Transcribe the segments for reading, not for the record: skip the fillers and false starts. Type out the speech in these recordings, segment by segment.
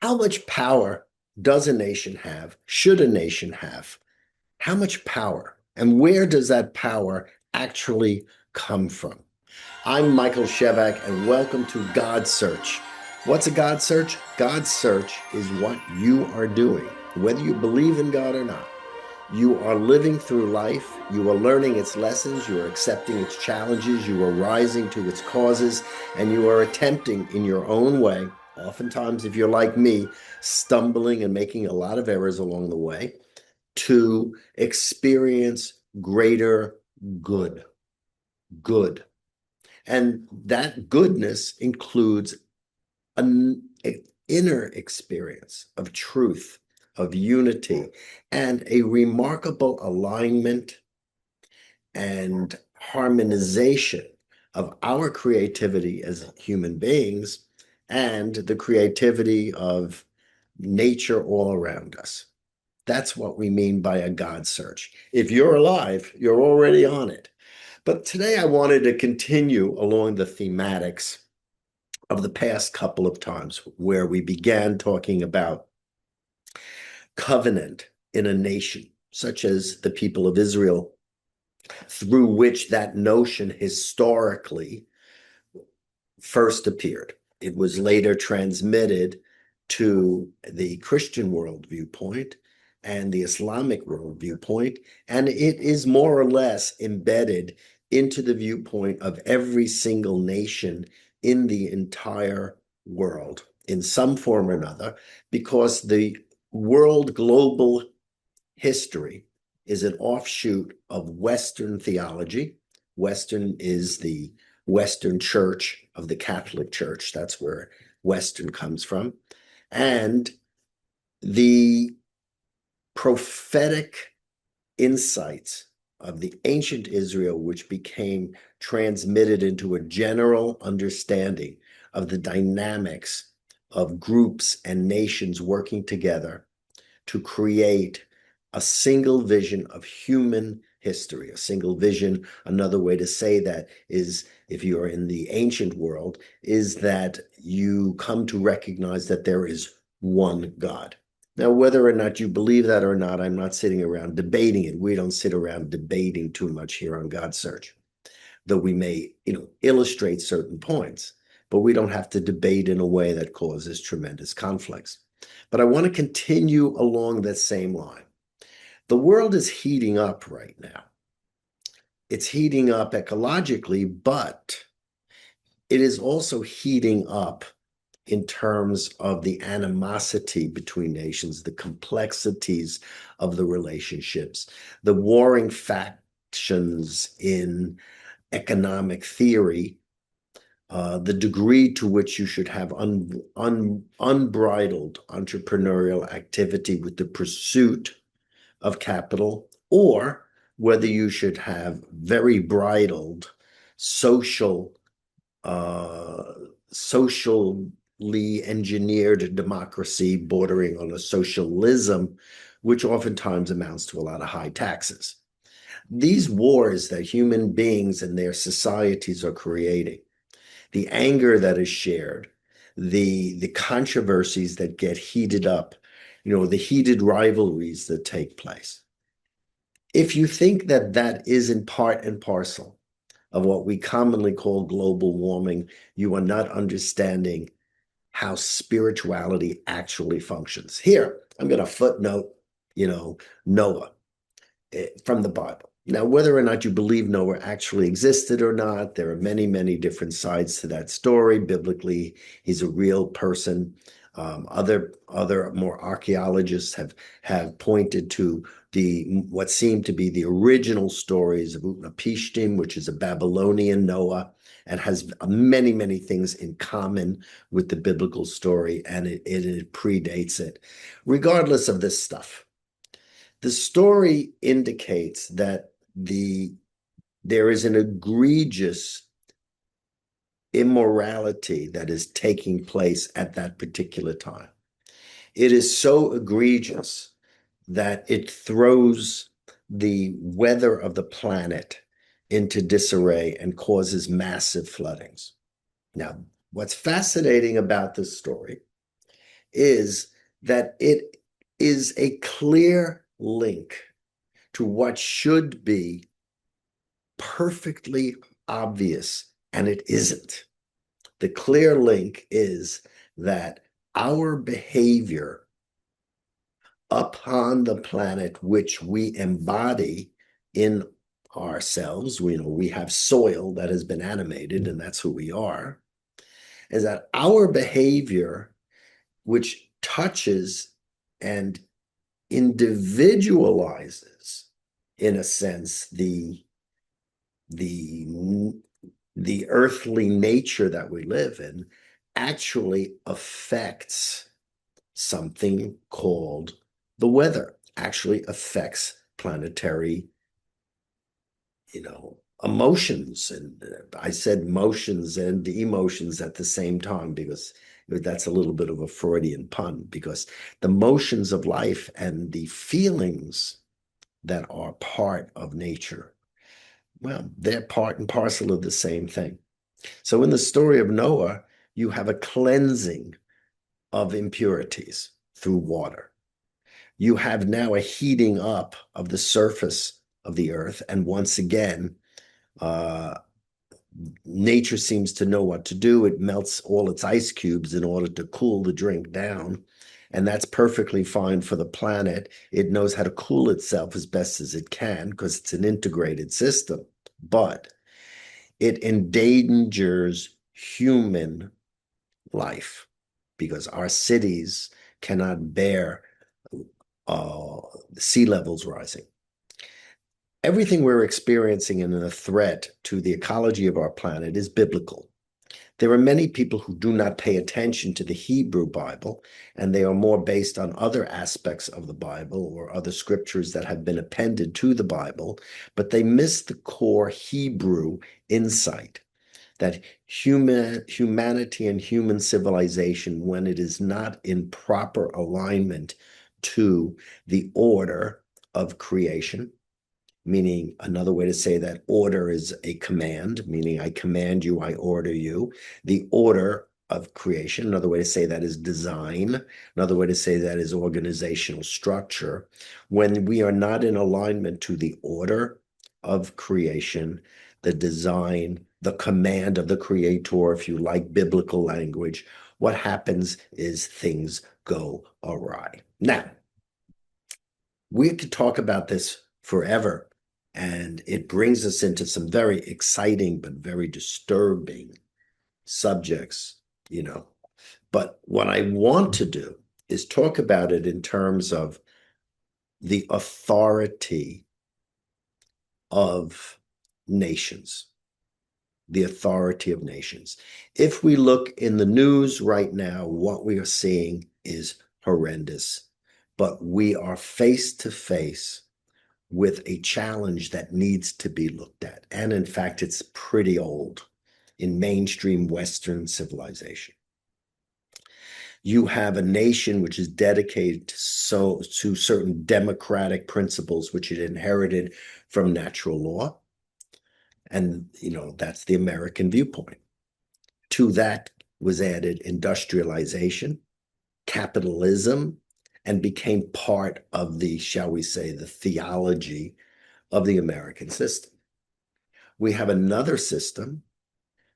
How much power does a nation have? Should a nation have? How much power? And where does that power actually come from? I'm Michael Shevack, and welcome to Godsearch. What's a God search? God search is what you are doing, whether you believe in God or not. You are living through life, you are learning its lessons, you are accepting its challenges, you are rising to its causes, and you are attempting in your own way, oftentimes, if you're like me, stumbling and making a lot of errors along the way, to experience greater good. Good. And that goodness includes an inner experience of truth, of unity, and a remarkable alignment and harmonization of our creativity as human beings and the creativity of nature all around us. That's what we mean by a God search. If you're alive, you're already on it. But today I wanted to continue along the thematics of the past couple of times where we began talking about covenant in a nation, such as the people of Israel, through which that notion historically first appeared. It was later transmitted to the Christian world viewpoint and the Islamic world viewpoint, and it is more or less embedded into the viewpoint of every single nation in the entire world in some form or another, because the world global history is an offshoot of Western theology. Western is the Western Church of the Catholic Church. That's where Western comes from. And the prophetic insights of the ancient Israel, which became transmitted into a general understanding of the dynamics of groups and nations working together to create a single vision of human history, a single vision. Another way to say that is, if you're in the ancient world, is that you come to recognize that there is one God. Now, whether or not you believe that or not, I'm not sitting around debating it. We don't sit around debating too much here on Godsearch, though we may, illustrate certain points, but we don't have to debate in a way that causes tremendous conflicts. But I want to continue along that same line. The world is heating up right now. It's heating up ecologically, but it is also heating up in terms of the animosity between nations, the complexities of the relationships, the warring factions in economic theory, the degree to which you should have unbridled entrepreneurial activity with the pursuit of capital, or whether you should have very bridled socially engineered democracy bordering on a socialism, which oftentimes amounts to a lot of high taxes. These wars that human beings and their societies are creating, the anger that is shared, the controversies that get heated up, the heated rivalries that take place. If you think that that isn't part and parcel of what we commonly call global warming, you are not understanding how spirituality actually functions. Here, I'm going to footnote, Noah from the Bible. Now, whether or not you believe Noah actually existed or not, there are many, many different sides to that story. Biblically, he's a real person. Other more archaeologists have pointed to what seem to be the original stories of Utnapishtim, which is a Babylonian Noah, and has many, many things in common with the biblical story, and it predates it. Regardless of this stuff, the story indicates that there is an egregious immorality that is taking place at that particular time. It is so egregious that it throws the weather of the planet into disarray and causes massive floodings. Now, what's fascinating about this story is that it is a clear link to what should be perfectly obvious, and it isn't. The clear link is that our behavior upon the planet, which we embody in ourselves, we have soil that has been animated, and that's who we are, is that our behavior, which touches and individualizes, in a sense, the the earthly nature that we live in, actually affects something called the weather, actually affects planetary, emotions. And I said motions and emotions at the same time because that's a little bit of a Freudian pun, because the motions of life and the feelings that are part of nature, well, they're part and parcel of the same thing. So in the story of Noah, you have a cleansing of impurities through water. You have now a heating up of the surface of the earth. And once again, uh, nature seems to know what to do. It melts all its ice cubes in order to cool the drink down. And that's perfectly fine for the planet. It knows how to cool itself as best as it can because it's an integrated system. But it endangers human life because our cities cannot bear uh, sea levels rising. Everything we're experiencing in a threat to the ecology of our planet is biblical. There are many people who do not pay attention to the Hebrew Bible, and they are more based on other aspects of the Bible or other scriptures that have been appended to the Bible, but they miss the core Hebrew insight that humanity and human civilization, when it is not in proper alignment to the order of creation, meaning another way to say that order is a command, meaning I command you, I order you. The order of creation, another way to say that is design, another way to say that is organizational structure. When we are not in alignment to the order of creation, the design, the command of the creator, if you like biblical language, what happens is things go awry. Now, we could talk about this forever, and it brings us into some very exciting but very disturbing subjects, you know. But what I want to do is talk about it in terms of the authority of nations, the authority of nations. If we look in the news right now, what we are seeing is horrendous, but we are face to face with a challenge that needs to be looked at. And in fact, it's pretty old in mainstream Western civilization. You have a nation which is dedicated to certain democratic principles, which it inherited from natural law. And, that's the American viewpoint. To that was added industrialization, capitalism, and became part of the, shall we say, the theology of the American system. We have another system,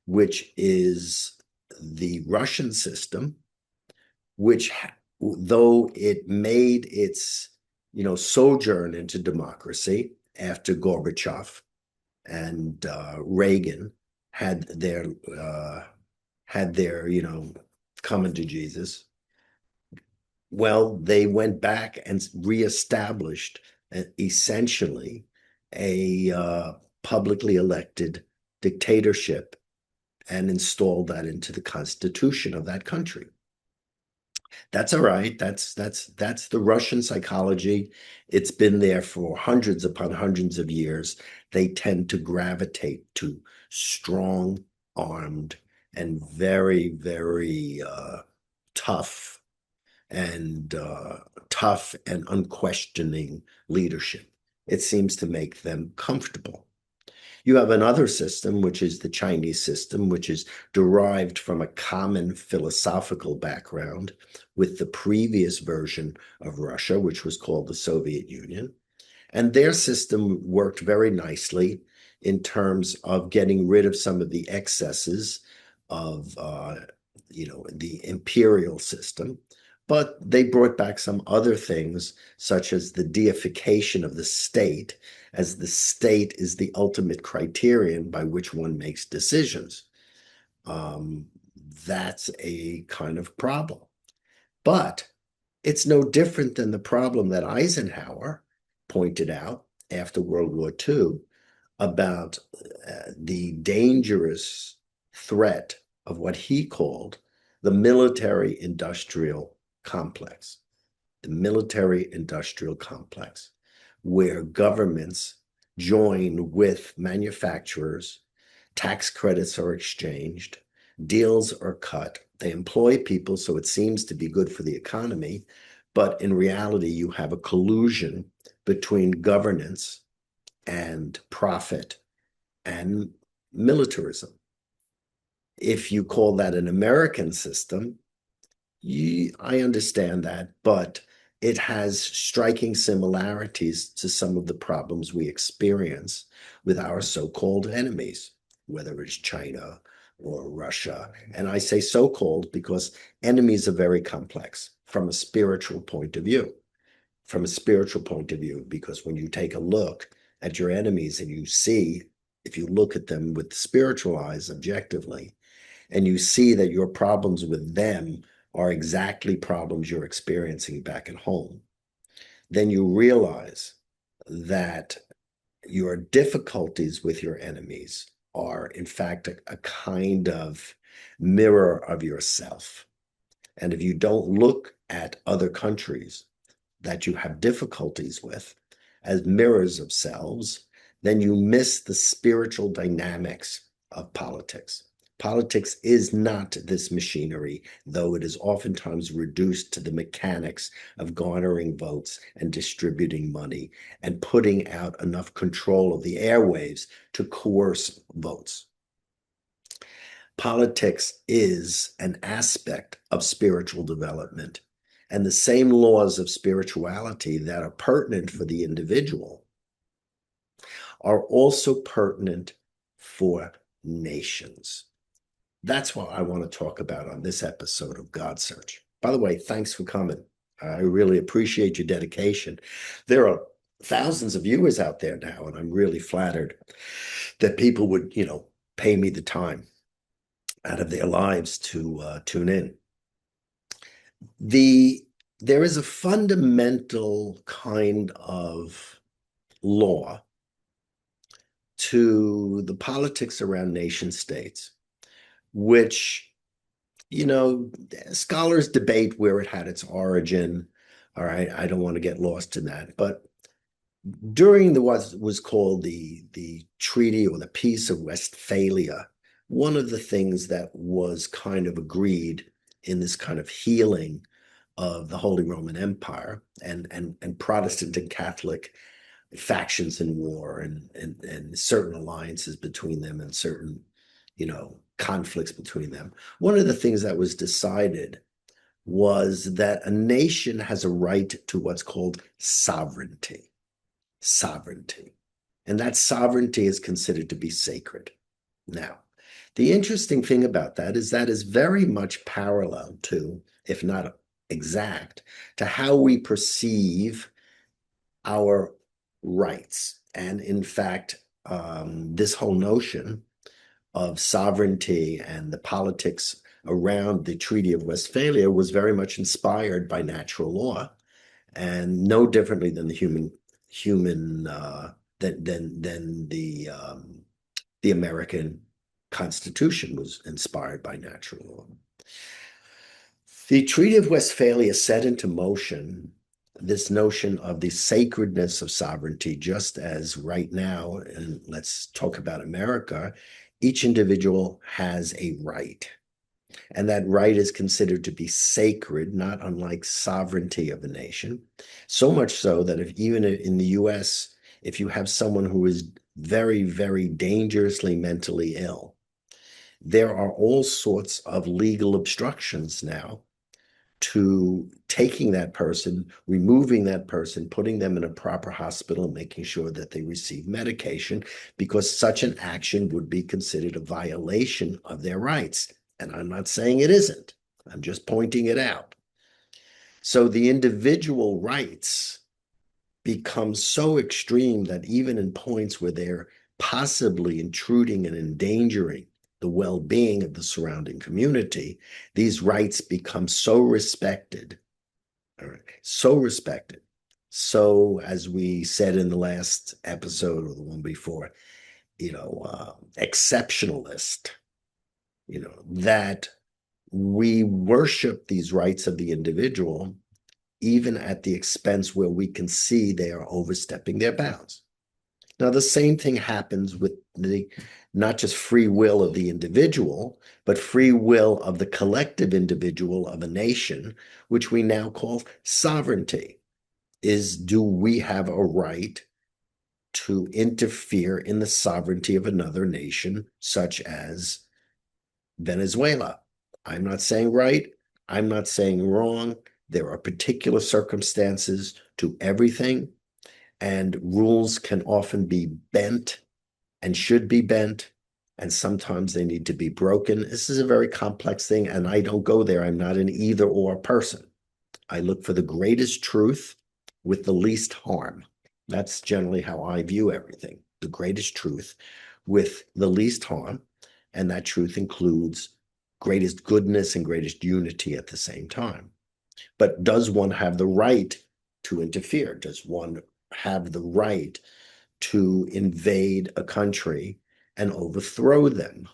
which is the Russian system, which, though it made its, sojourn into democracy after Gorbachev and Reagan had their coming to Jesus. Well, they went back and reestablished essentially a publicly elected dictatorship and installed that into the constitution of that country. That's all right. That's the Russian psychology. It's been there for hundreds upon hundreds of years. They tend to gravitate to strong armed and very, very tough and tough and unquestioning leadership. It seems to make them comfortable. You have another system, which is the Chinese system, which is derived from a common philosophical background with the previous version of Russia, which was called the Soviet Union. And their system worked very nicely in terms of getting rid of some of the excesses of, the imperial system. But they brought back some other things, such as the deification of the state, as the state is the ultimate criterion by which one makes decisions. Um, that's a kind of problem. But it's no different than the problem that Eisenhower pointed out after World War II about the dangerous threat of what he called the military industrial complex. The military industrial complex, where governments join with manufacturers, tax credits are exchanged, deals are cut. They employ people, so it seems to be good for the economy. But in reality, you have a collusion between governance and profit and militarism. If you call that an American system, I understand that, but it has striking similarities to some of the problems we experience with our so-called enemies, whether it's China or Russia. And I say so-called because enemies are very complex from a spiritual point of view. From a spiritual point of view, because when you take a look at your enemies and you see, if you look at them with spiritual eyes objectively, and you see that your problems with them are exactly problems you're experiencing back at home, then you realize that your difficulties with your enemies are, in fact, a kind of mirror of yourself. And if you don't look at other countries that you have difficulties with as mirrors of selves, then you miss the spiritual dynamics of politics. Politics is not this machinery, though it is oftentimes reduced to the mechanics of garnering votes and distributing money and putting out enough control of the airwaves to coerce votes. Politics is an aspect of spiritual development, and the same laws of spirituality that are pertinent for the individual are also pertinent for nations. That's what I want to talk about on this episode of Godsearch. By the way, thanks for coming. I really appreciate your dedication. There are thousands of viewers out there now, and I'm really flattered that people would, pay me the time out of their lives to tune in. There is a fundamental kind of law to the politics around nation states, which, scholars debate where it had its origin. All right, I don't want to get lost in that. But during what was called the Treaty or the Peace of Westphalia, one of the things that was kind of agreed in this kind of healing of the Holy Roman Empire and Protestant and Catholic factions in war and certain alliances between them and certain, conflicts between them. One of the things that was decided was that a nation has a right to what's called sovereignty. Sovereignty. And that sovereignty is considered to be sacred. Now, the interesting thing about that is very much parallel to, if not exact, to how we perceive our rights. And in fact, this whole notion of sovereignty and the politics around the Treaty of Westphalia was very much inspired by natural law, and no differently than the human than the American Constitution was inspired by natural law. The Treaty of Westphalia set into motion this notion of the sacredness of sovereignty, just as right now, and let's talk about America, each individual has a right. And that right is considered to be sacred, not unlike sovereignty of a nation. So much so that if even in the US, if you have someone who is very, very dangerously mentally ill. There are all sorts of legal obstructions now to taking that person, removing that person, putting them in a proper hospital, making sure that they receive medication, because such an action would be considered a violation of their rights. And I'm not saying it isn't. I'm just pointing it out. So the individual rights become so extreme that even in points where they're possibly intruding and endangering the well-being of the surrounding community, these rights become so respected, all right, so respected. So, as we said in the last episode or the one before, exceptionalist, that we worship these rights of the individual even at the expense where we can see they are overstepping their bounds. Now, the same thing happens with the not just free will of the individual, but free will of the collective individual of a nation, which we now call sovereignty. Do we have a right to interfere in the sovereignty of another nation, such as Venezuela? I'm not saying right. I'm not saying wrong. There are particular circumstances to everything, and rules can often be bent and should be bent, and sometimes they need to be broken. This is a very complex thing, and I don't go there. I'm not an either or person. I look for the greatest truth with the least harm. That's generally how I view everything. The greatest truth with the least harm, and that truth includes greatest goodness and greatest unity at the same time. But does one have the right to interfere? Does one have the right to invade a country and overthrow them?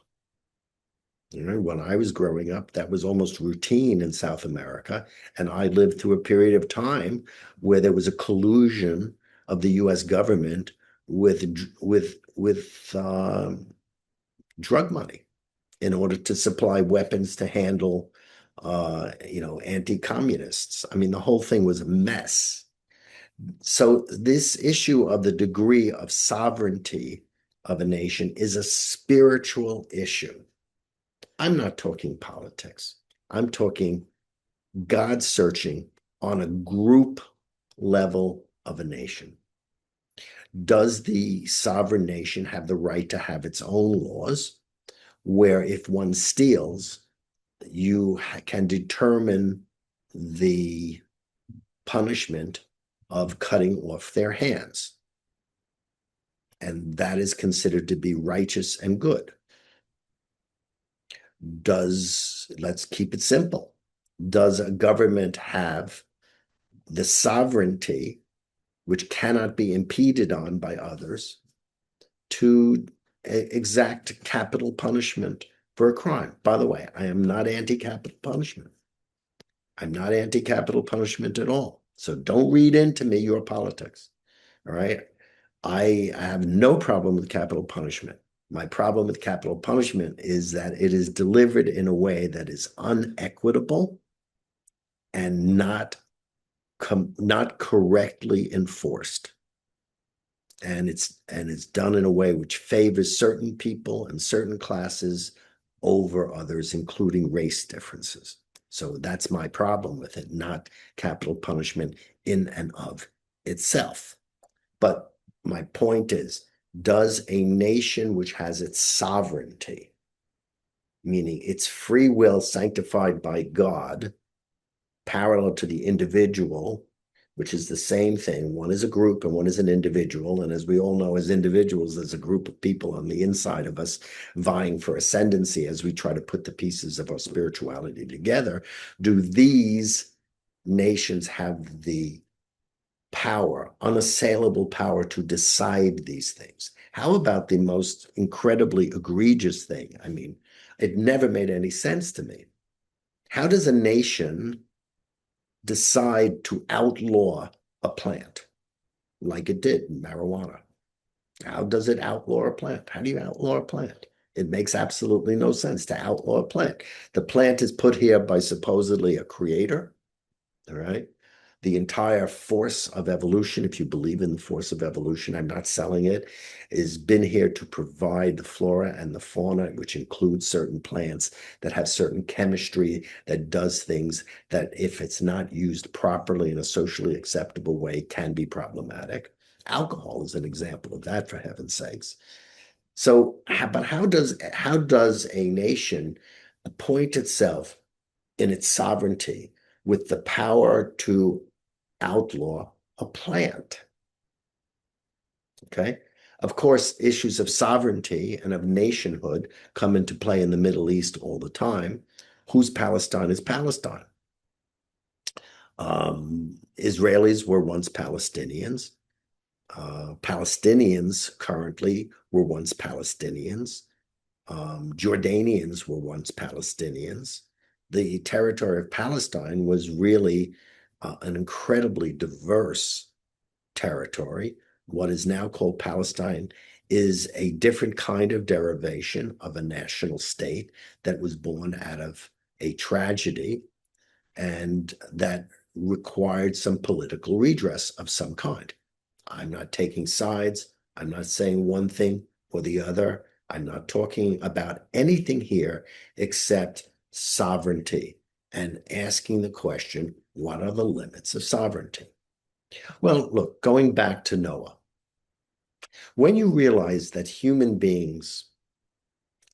When I was growing up, that was almost routine in South America. And I lived through a period of time where there was a collusion of the US government with drug money in order to supply weapons to handle anti-communists. I mean, the whole thing was a mess. So this issue of the degree of sovereignty of a nation is a spiritual issue. I'm not talking politics. I'm talking God searching on a group level of a nation. Does the sovereign nation have the right to have its own laws where if one steals, you can determine the punishment of cutting off their hands? And that is considered to be righteous and good. Let's keep it simple. Does a government have the sovereignty, which cannot be impeded on by others, to exact capital punishment for a crime? By the way, I am not anti-capital punishment. I'm not anti-capital punishment at all. So don't read into me your politics. All right. I have no problem with capital punishment. My problem with capital punishment is that it is delivered in a way that is unequitable and not correctly enforced. And it's done in a way which favors certain people and certain classes over others, including race differences. So that's my problem with it, not capital punishment in and of itself. But my point is, does a nation which has its sovereignty, meaning its free will sanctified by God, parallel to the individual, which is the same thing. One is a group and one is an individual. And as we all know, as individuals, there's a group of people on the inside of us vying for ascendancy as we try to put the pieces of our spirituality together. Do these nations have the power, unassailable power to decide these things? How about the most incredibly egregious thing? I mean, it never made any sense to me. How does a nation decide to outlaw a plant like it did in marijuana? How does it outlaw a plant? How do you outlaw a plant? It makes absolutely no sense to outlaw a plant. The plant is put here by supposedly a creator, all right? The entire force of evolution, if you believe in the force of evolution, I'm not selling it, has been here to provide the flora and the fauna, which includes certain plants that have certain chemistry that does things that, if it's not used properly in a socially acceptable way, can be problematic. Alcohol is an example of that, for heaven's sakes. So, but how does a nation appoint itself in its sovereignty with the power to outlaw a plant? Okay. Of course, issues of sovereignty and of nationhood come into play in the Middle East all the time. Whose Palestine is Palestine? Israelis were once Palestinians. Palestinians currently were once Palestinians. Jordanians were once Palestinians. The territory of Palestine was really an incredibly diverse territory. What is now called Palestine is a different kind of derivation of a national state that was born out of a tragedy and that required some political redress of some kind. I'm not taking sides. I'm not saying one thing or the other. I'm not talking about anything here except sovereignty and asking the question, what are the limits of sovereignty? Well, look, going back to Noah, when you realize that human beings,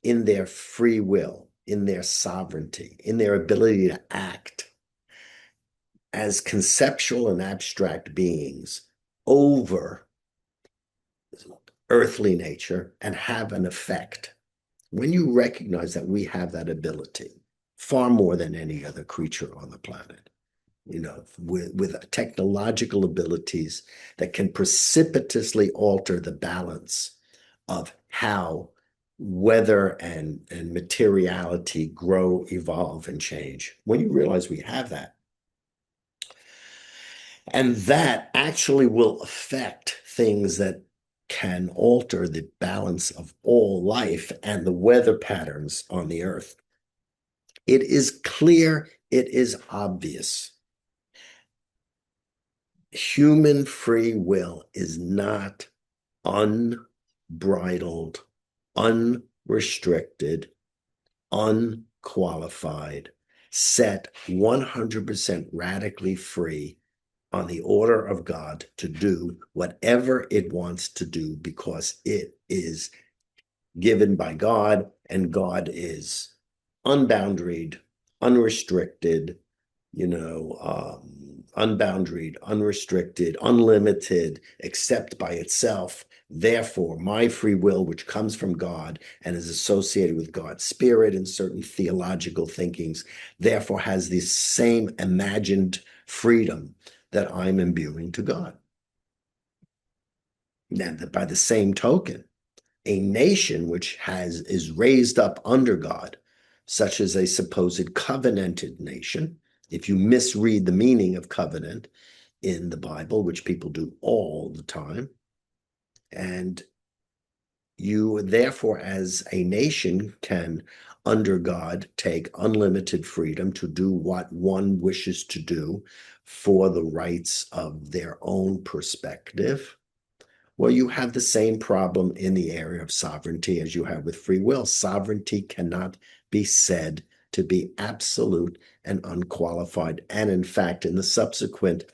in their free will, in their sovereignty, in their ability to act as conceptual and abstract beings over earthly nature and have an effect, when you recognize that we have that ability far more than any other creature on the planet, with technological abilities that can precipitously alter the balance of how weather and materiality grow, evolve, and change. When you realize we have that, and that actually will affect things that can alter the balance of all life and the weather patterns on the earth, it is clear, it is obvious. Human free will is not unbridled, unrestricted, unqualified, set 100% radically free on the order of God to do whatever it wants to do because it is given by God, and God is unboundaried, unrestricted, unboundaried, unrestricted, unlimited, except by itself. Therefore, my free will, which comes from God and is associated with God's spirit and certain theological thinkings, therefore has the same imagined freedom that I'm imbuing to God. And by the same token, a nation which is raised up under God, such as a supposed covenanted nation, if you misread the meaning of covenant in the Bible, which people do all the time, and you therefore as a nation can, under God, take unlimited freedom to do what one wishes to do for the rights of their own perspective. Well, you have the same problem in the area of sovereignty as you have with free will. Sovereignty cannot be said to be absolute and unqualified. And in fact, in the subsequent,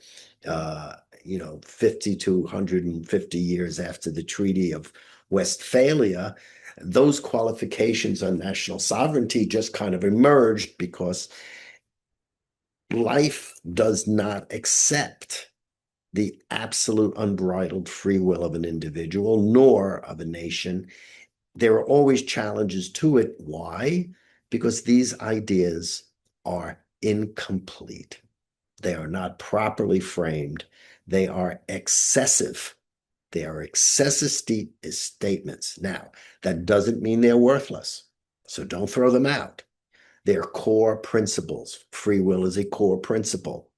50 to 150 years after the Treaty of Westphalia, those qualifications on national sovereignty just kind of emerged because life does not accept the absolute unbridled free will of an individual, nor of a nation. There are always challenges to it. Why? Because these ideas are incomplete. They are not properly framed. They are excessive. They are excessive statements. Now, that doesn't mean they're worthless, so don't throw them out. They're core principles. Free will is a core principle.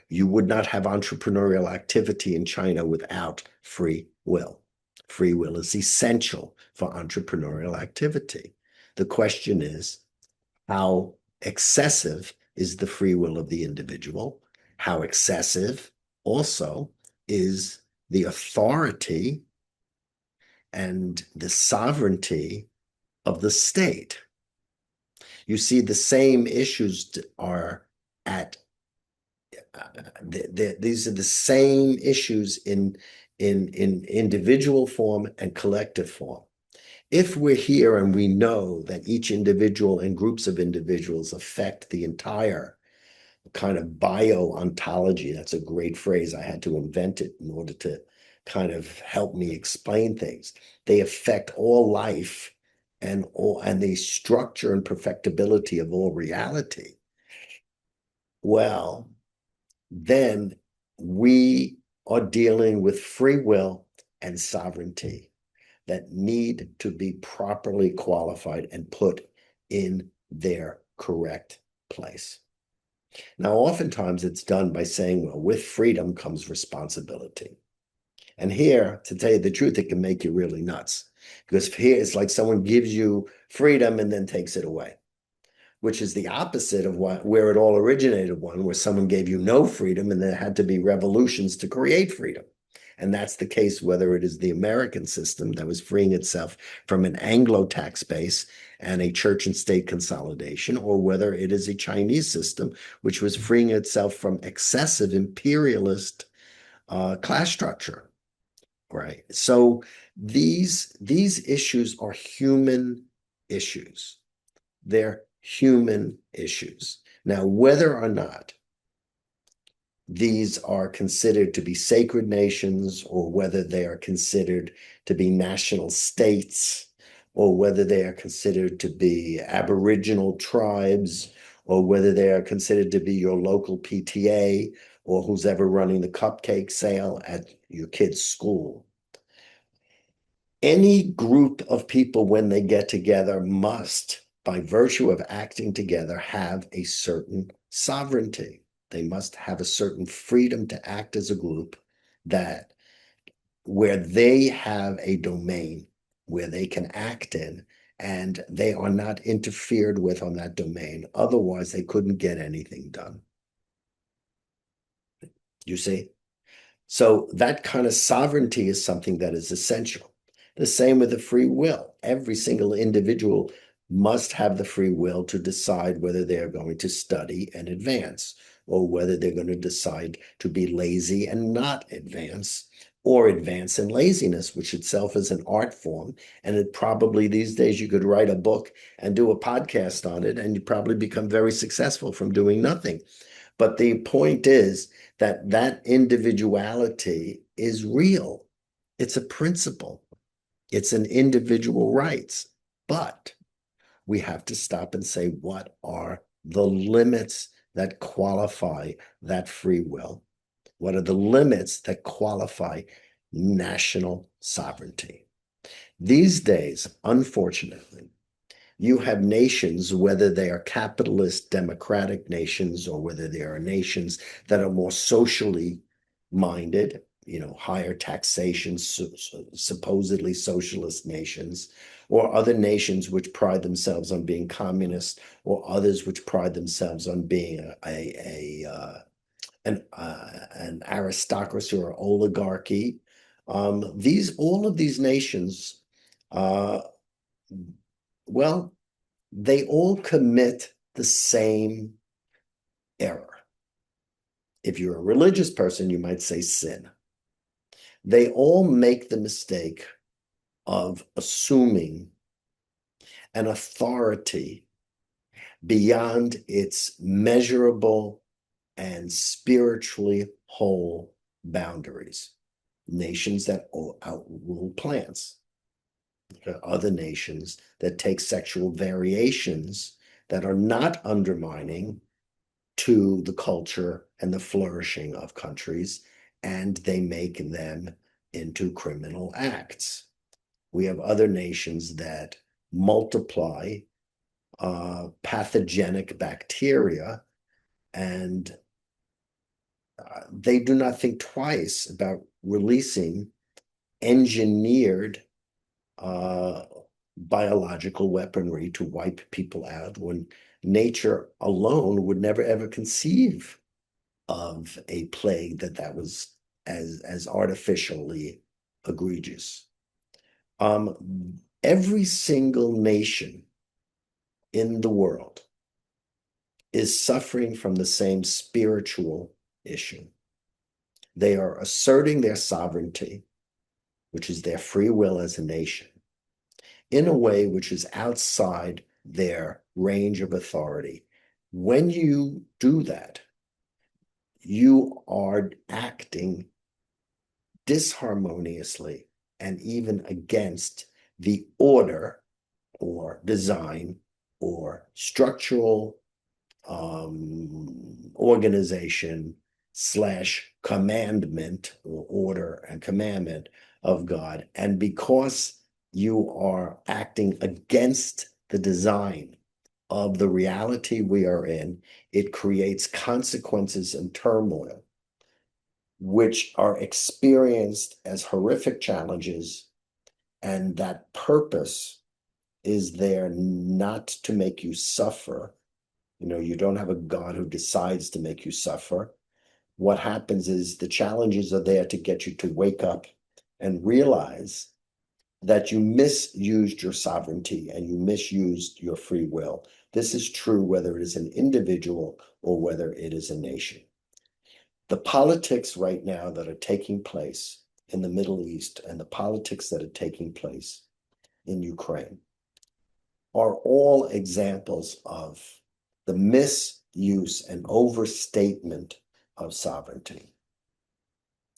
You would not have entrepreneurial activity in China without free will. Free will is essential for entrepreneurial activity. The question is, how excessive is the free will of the individual? How excessive also is the authority and the sovereignty of the state. You see, the same issues are at these are the same issues in individual form and collective form. If we're here and we know that each individual and groups of individuals affect the entire kind of bio-ontology, that's a great phrase. I had to invent it in order to kind of help me explain things. They affect all life and the structure and perfectibility of all reality. Well, then we are dealing with free will and sovereignty that need to be properly qualified and put in their correct place. Now, oftentimes it's done by saying, well, with freedom comes responsibility. And here, to tell you the truth, it can make you really nuts. Because here it's like someone gives you freedom and then takes it away, which is the opposite of where it all originated, where someone gave you no freedom and there had to be revolutions to create freedom. And that's the case whether it is the American system that was freeing itself from an Anglo tax base and a church and state consolidation, or whether it is a Chinese system which was freeing itself from excessive imperialist class structure. Right. So these issues are human issues. They're human issues. Now, whether or not these are considered to be sacred nations, or whether they are considered to be national states, or whether they are considered to be Aboriginal tribes, or whether they are considered to be your local PTA, or who's ever running the cupcake sale at your kid's school. Any group of people, when they get together, must, by virtue of acting together, have a certain sovereignty. They must have a certain freedom to act as a group that where they have a domain where they can act in, and they are not interfered with on that domain. Otherwise, they couldn't get anything done. You see? So that kind of sovereignty is something that is essential. The same with the free will. Every single individual must have the free will to decide whether they're going to study and advance, or whether they're going to decide to be lazy and not advance, or advance in laziness, which itself is an art form. And it probably these days you could write a book and do a podcast on it, and you'd probably become very successful from doing nothing. But the point is that that individuality is real. It's a principle. It's an individual rights. But we have to stop and say, what are the limits that qualify that free will? What are the limits that qualify national sovereignty? These days, unfortunately, you have nations, whether they are capitalist democratic nations, or whether they are nations that are more socially minded, higher taxation, supposedly socialist nations, or other nations which pride themselves on being communist, or others which pride themselves on being an aristocracy or oligarchy. All of these nations, uh, well, they all commit the same error. If you're a religious person, you might say sin. They all make the mistake of assuming an authority beyond its measurable and spiritually whole boundaries. Nations that outrule plants. There are other nations that take sexual variations that are not undermining to the culture and the flourishing of countries, and they make them into criminal acts. We have other nations that multiply pathogenic bacteria, and they do not think twice about releasing engineered biological weaponry to wipe people out, when nature alone would never ever conceive of a plague that was as artificially egregious. Every single nation in the world is suffering from the same spiritual issue. They are asserting their sovereignty, which is their free will as a nation, in a way which is outside their range of authority. When you do that, you are acting disharmoniously and even against the order or design or structural organization / commandment or order and commandment of God. And because you are acting against the design of the reality we are in, it creates consequences and turmoil, which are experienced as horrific challenges, and that purpose is there not to make you suffer. You don't have a God who decides to make you suffer. What happens is the challenges are there to get you to wake up and realize that you misused your sovereignty and you misused your free will. This is true whether it is an individual or whether it is a nation. The politics right now that are taking place in the Middle East and the politics that are taking place in Ukraine are all examples of the misuse and overstatement of sovereignty.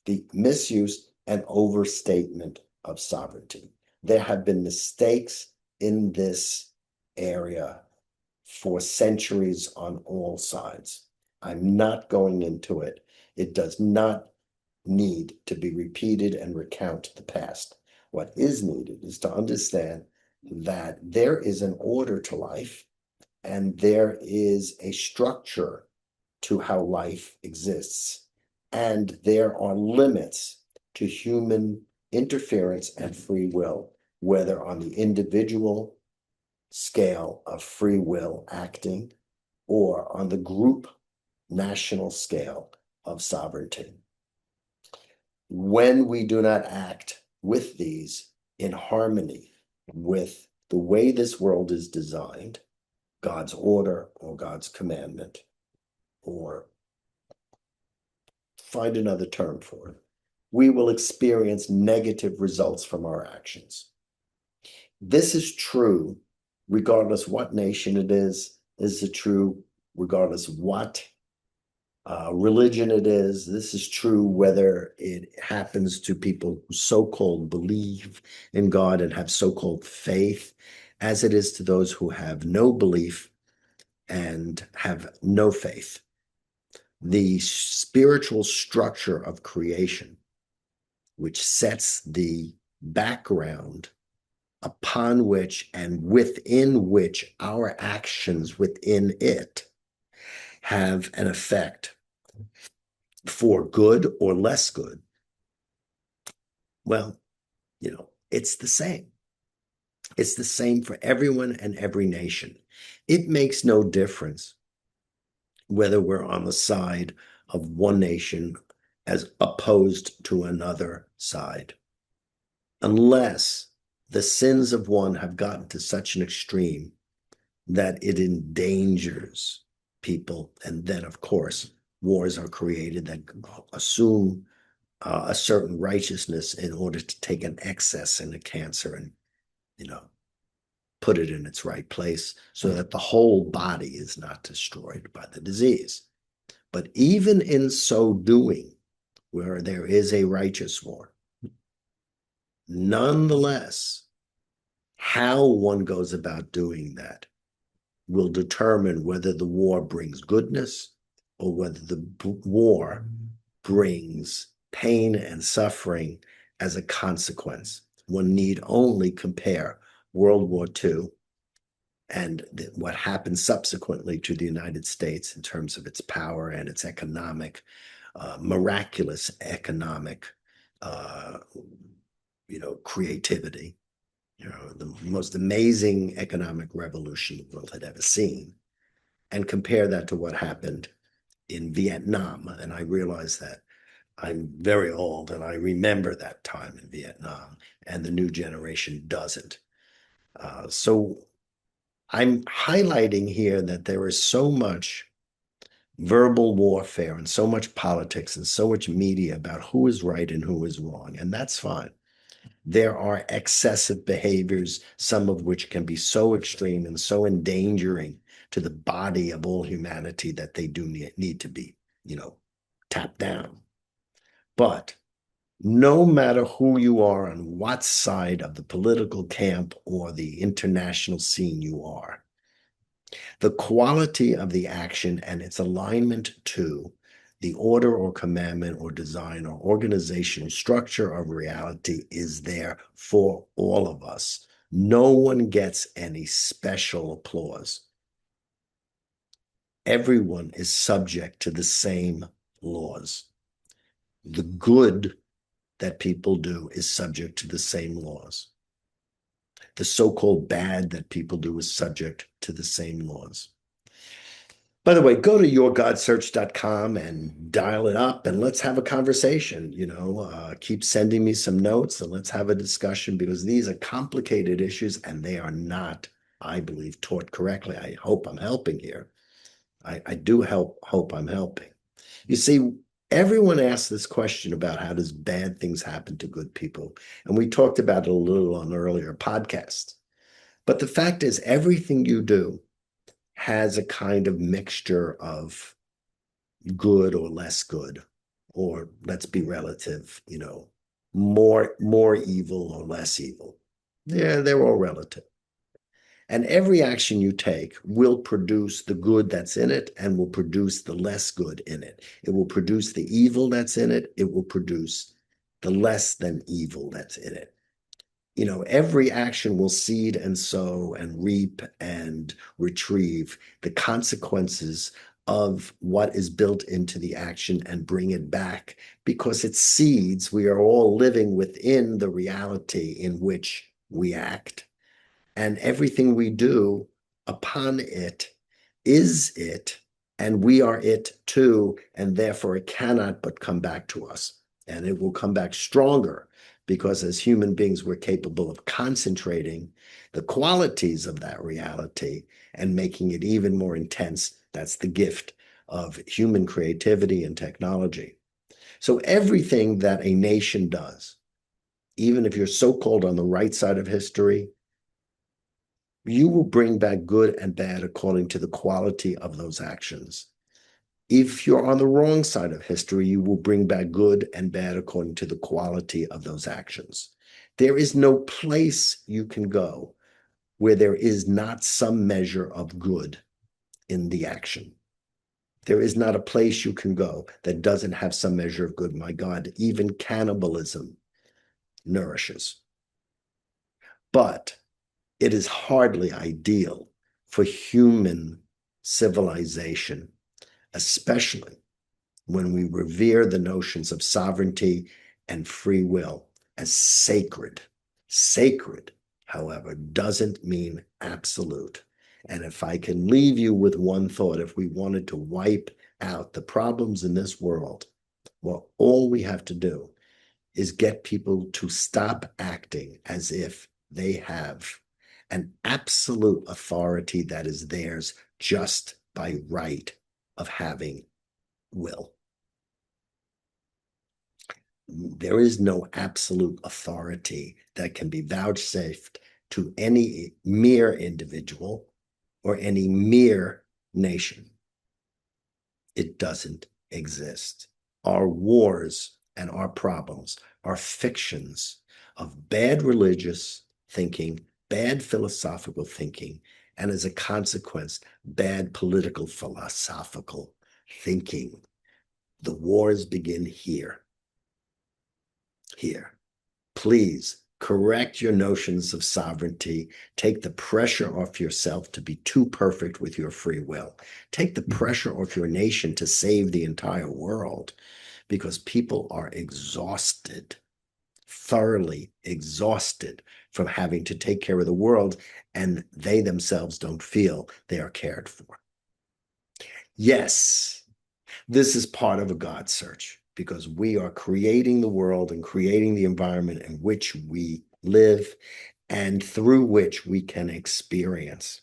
The misuse and overstatement of sovereignty. There have been mistakes in this area for centuries on all sides. I'm not going into it. It does not need to be repeated and recount the past. What is needed is to understand that there is an order to life and there is a structure to how life exists. And there are limits to human interference and free will, whether on the individual scale of free will acting or on the group national scale of sovereignty. When we do not act with these in harmony with the way this world is designed, God's order or God's commandment, or find another term for it, we will experience negative results from our actions. This is true regardless what nation it is. This is true regardless what religion it is. This is true whether it happens to people who so-called believe in God and have so-called faith, as it is to those who have no belief and have no faith. The spiritual structure of creation, which sets the background upon which and within which our actions within it have an effect for good or less good. Well, it's the same. It's the same for everyone and every nation. It makes no difference whether we're on the side of one nation as opposed to another side, unless the sins of one have gotten to such an extreme that it endangers people. And then, of course, wars are created that assume a certain righteousness in order to take an excess in a cancer and, put it in its right place so that the whole body is not destroyed by the disease. But even in so doing, where there is a righteous war, nonetheless, how one goes about doing that will determine whether the war brings goodness or whether the war brings pain and suffering as a consequence. One need only compare World War II and what happened subsequently to the United States in terms of its power and its economic, miraculous economic, creativity. The most amazing economic revolution the world had ever seen, and compare that to what happened in Vietnam. And I realize that I'm very old and I remember that time in Vietnam, and the new generation doesn't. So I'm highlighting here that there is so much verbal warfare and so much politics and so much media about who is right and who is wrong. And that's fine. There are excessive behaviors, some of which can be so extreme and so endangering to the body of all humanity that they do need to be, tapped down. But no matter who you are on what side of the political camp or the international scene you are, the quality of the action and its alignment to the order or commandment or design or organizational structure of reality is there for all of us. No one gets any special applause. Everyone is subject to the same laws. The good that people do is subject to the same laws. The so-called bad that people do is subject to the same laws. By the way, go to yourgodsearch.com and dial it up and let's have a conversation. Keep sending me some notes and let's have a discussion, because these are complicated issues and they are not, I believe, taught correctly. I hope I'm helping here. I do hope I'm helping. You see, everyone asks this question about how does bad things happen to good people? And we talked about it a little on earlier podcasts. But the fact is, everything you do has a kind of mixture of good or less good, or let's be relative, more evil or less evil. Yeah, they're all relative. And every action you take will produce the good that's in it and will produce the less good in it. It will produce the evil that's in it. It will produce the less than evil that's in it. Every action will seed and sow and reap and retrieve the consequences of what is built into the action and bring it back, because it seeds. We are all living within the reality in which we act. And everything we do upon it is it, and we are it too, and therefore it cannot but come back to us. And it will come back stronger, because as human beings, we're capable of concentrating the qualities of that reality and making it even more intense. That's the gift of human creativity and technology. So everything that a nation does, even if you're so-called on the right side of history, you will bring back good and bad according to the quality of those actions. If you're on the wrong side of history, you will bring back good and bad according to the quality of those actions. There is no place you can go where there is not some measure of good in the action. There is not a place you can go that doesn't have some measure of good. My God, even cannibalism nourishes. But it is hardly ideal for human civilization, especially when we revere the notions of sovereignty and free will as sacred. Sacred, however, doesn't mean absolute. And if I can leave you with one thought, if we wanted to wipe out the problems in this world, well, all we have to do is get people to stop acting as if they have an absolute authority that is theirs just by right of having will. There is no absolute authority that can be vouchsafed to any mere individual or any mere nation. It doesn't exist. Our wars and our problems are fictions of bad religious thinking, bad philosophical thinking, and as a consequence, bad political philosophical thinking. The wars begin here. Here. Please correct your notions of sovereignty. Take the pressure off yourself to be too perfect with your free will. Take the pressure off your nation to save the entire world, because people are exhausted, thoroughly exhausted from having to take care of the world, and they themselves don't feel they are cared for. Yes, This is part of a God search because we are creating the world and creating the environment in which we live and through which we can experience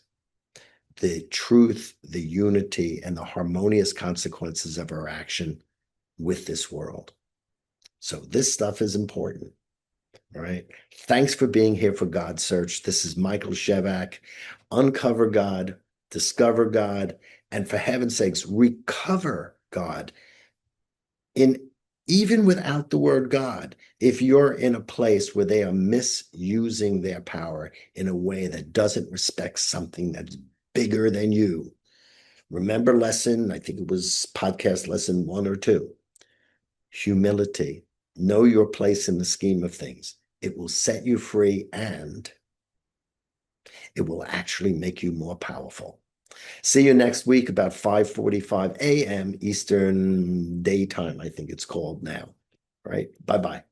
the truth, the unity, and the harmonious consequences of our action with this world. So this stuff is important. All right. Thanks for being here for God Search. This is Michael Shevack. Uncover God, discover God, and for heaven's sakes, recover God. Even without the word God, if you're in a place where they are misusing their power in a way that doesn't respect something that's bigger than you, remember lesson, I think it was podcast lesson 1 or 2, humility. Know your place in the scheme of things. It will set you free and it will actually make you more powerful. See you next week about 5:45 a.m. Eastern Daytime, I think it's called now. All right. Bye-bye.